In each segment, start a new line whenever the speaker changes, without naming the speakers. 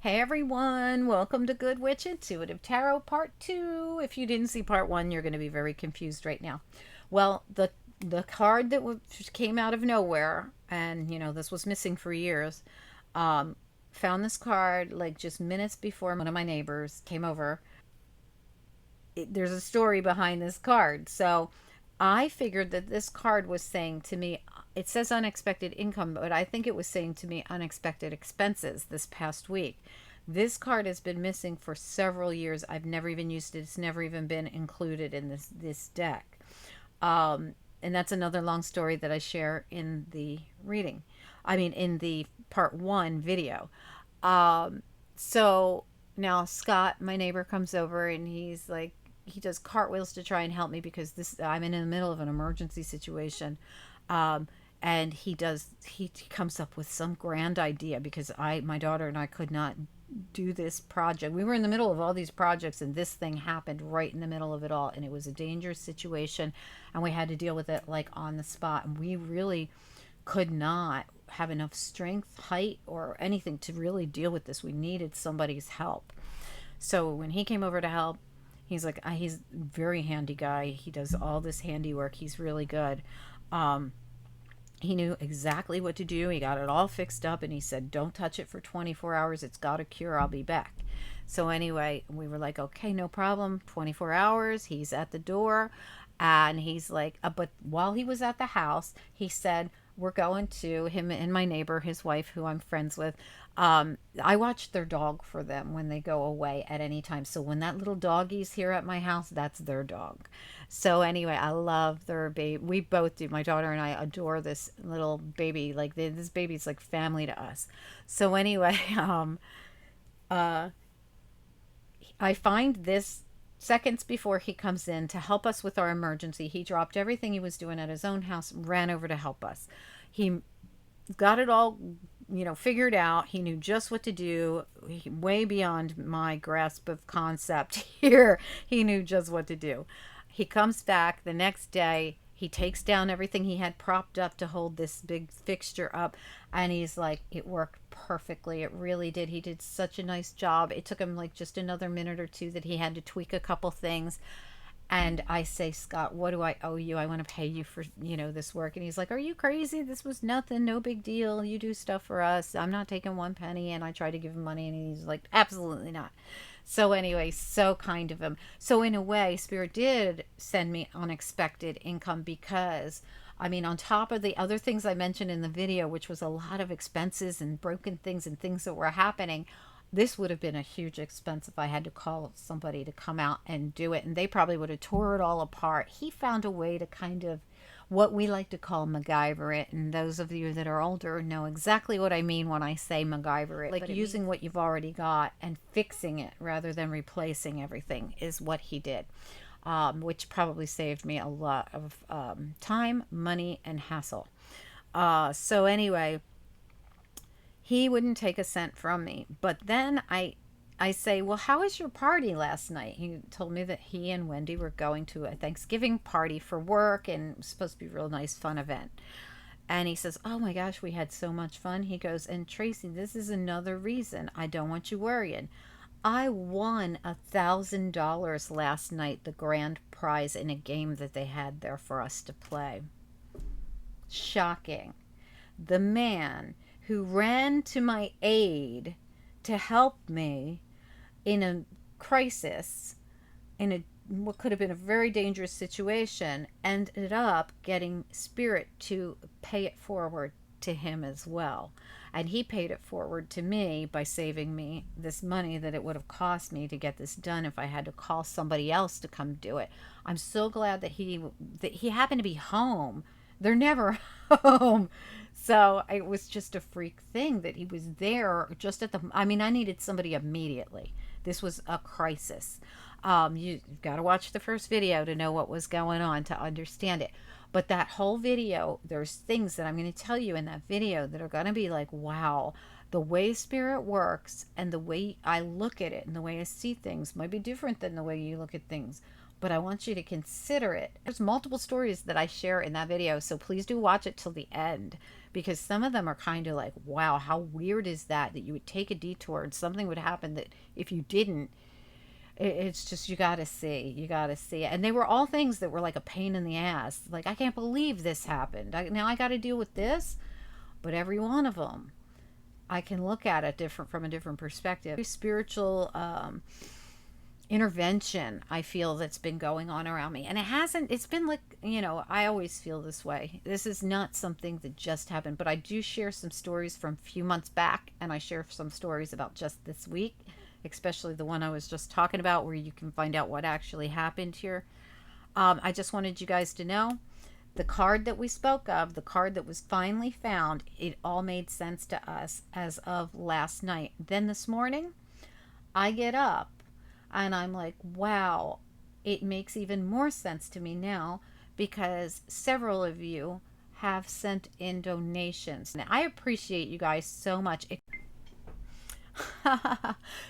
Hey everyone, welcome to Good Witch Intuitive Tarot Part 2. If you didn't see Part 1, you're going to be very confused right now. Well, the card that came out of nowhere, and this was missing for years, um, found this card like just minutes before one of my neighbors came over. There's a story behind this card. So I figured that this card was saying to me, it says unexpected income, but I think it was saying to me unexpected expenses this past week. This card has been missing for several years. I've never even used it. It's never even been included in this deck. And that's another long story that I share in the reading. I mean, in the part one video. Um, so now Scott, my neighbor, comes over and he's like, he does cartwheels to try and help me because this I'm in the middle of an emergency situation. Um, and he comes up with some grand idea because my daughter and I could not do this project. We were in the middle of all these projects and this thing happened right in the middle of it all, and it was a dangerous situation and we had to deal with it like on the spot, and we really could not have enough strength, height, or anything to really deal with this. We needed somebody's help. So when he came over to help, he's like, he's a very handy guy. He does all this handiwork. He's really good. Um, he knew exactly what to do. He got it all fixed up and he said, don't touch it for 24 hours. It's got a cure. I'll be back. So anyway, we were like, okay, no problem. 24 hours. He's at the door and he's like, but while he was at the house, he said, we're going to him and my neighbor, his wife, who I'm friends with. I watch their dog for them when they go away at any time. So when that little doggy's here at my house, that's their dog. So anyway, I love their baby. We both do. My daughter and I adore this little baby. Like this baby's like family to us. So anyway, uh, I find this seconds before he comes in to help us with our emergency. He dropped everything he was doing at his own house, ran over to help us. He got it all, figured out. He knew just what to do, way beyond my grasp of concept here. He knew just what to do. He comes back the next day. He takes down everything he had propped up to hold this big fixture up. And he's like, it worked perfectly. It really did. He did such a nice job. It took him like just another minute or two that he had to tweak a couple things. And I say, Scott, what do I owe you? I want to pay you for, this work. And he's like, are you crazy? This was nothing, no big deal. You do stuff for us. I'm not taking one penny. And I try to give him money. And he's like, absolutely not. So anyway, so kind of him. So in a way, Spirit did send me unexpected income because, I mean, on top of the other things I mentioned in the video, which was a lot of expenses and broken things and things that were happening, this would have been a huge expense if I had to call somebody to come out and do it. And they probably would have tore it all apart. He found a way to kind of what we like to call MacGyver it. And those of you that are older know exactly what I mean when I say MacGyver it. Like using what you've already got and fixing it rather than replacing everything is what he did. Which probably saved me a lot of time, money, and hassle. So anyway, he wouldn't take a cent from me. But then I say, well, how was your party last night? He told me that he and Wendy were going to a Thanksgiving party for work and it was supposed to be a real nice, fun event. And he says, oh my gosh, we had so much fun. He goes, and Tracy, this is another reason I don't want you worrying. I won $1,000 last night, the grand prize in a game that they had there for us to play. Shocking. The man who ran to my aid to help me in a crisis, in a what could have been a very dangerous situation, ended up getting Spirit to pay it forward to him as well. And he paid it forward to me by saving me this money that it would have cost me to get this done if I had to call somebody else to come do it. I'm so glad that he happened to be home. They're never home. So it was just a freak thing that he was there just at the. I mean, I needed somebody immediately. This was a crisis. You've got to watch the first video to know what was going on to understand it. But that whole video, there's things that I'm going to tell you in that video that are going to be like, wow, the way Spirit works and the way I look at it and the way I see things might be different than the way you look at things. but I want you to consider it. There's multiple stories that I share in that video, so please do watch it till the end, because some of them are kind of like, wow, how weird is that you would take a detour and something would happen that if you didn't, it's just, you gotta see, you gotta see it. And they were all things that were like a pain in the ass. Like, I can't believe this happened. Now I got to deal with this. But every one of them, I can look at it different, from a different perspective. Spiritual intervention, I feel, that's been going on around me. And it hasn't, it's been like, I always feel this way. This is not something that just happened, but I do share some stories from a few months back, and I share some stories about just this week, especially the one I was just talking about, where you can find out what actually happened here. I just wanted you guys to know, the card that we spoke of, the card that was finally found, it all made sense to us as of last night. Then this morning, I get up and I'm like, wow, it makes even more sense to me now, because several of you have sent in donations. Now, I appreciate you guys so much.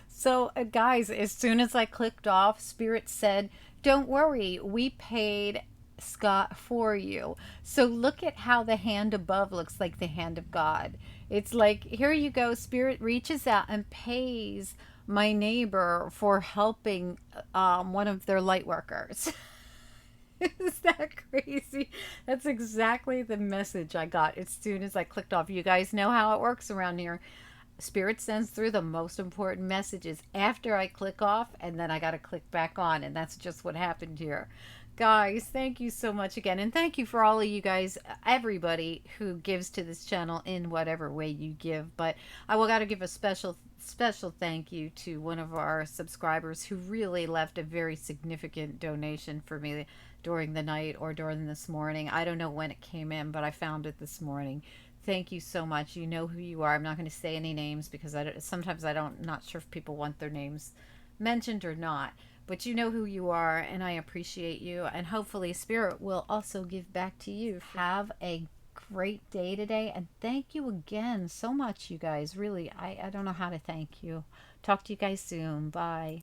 So, guys, as soon as I clicked off, Spirit said, don't worry, we paid Scott for you. So look at how the hand above looks like the hand of God. It's like, here you go. Spirit reaches out and pays my neighbor for helping one of their light workers. Is that crazy? That's exactly the message I got as soon as I clicked off. You guys know how it works around here. Spirit sends through the most important messages after I click off, and then I got to click back on, and that's just what happened here. Guys, thank you so much again, and thank you for all of you guys, everybody who gives to this channel in whatever way you give. But I will got to give a special thank you to one of our subscribers who really left a very significant donation for me during the night or during this morning. I don't know when it came in, but I found it this morning. Thank you so much. You know who you are. I'm not going to say any names, because sometimes I don't, not sure if people want their names mentioned or not. But you know who you are, and I appreciate you. And hopefully Spirit will also give back to you. Have a great day today, and thank you again so much, you guys. Really, I don't know how to thank you. Talk to you guys soon. Bye.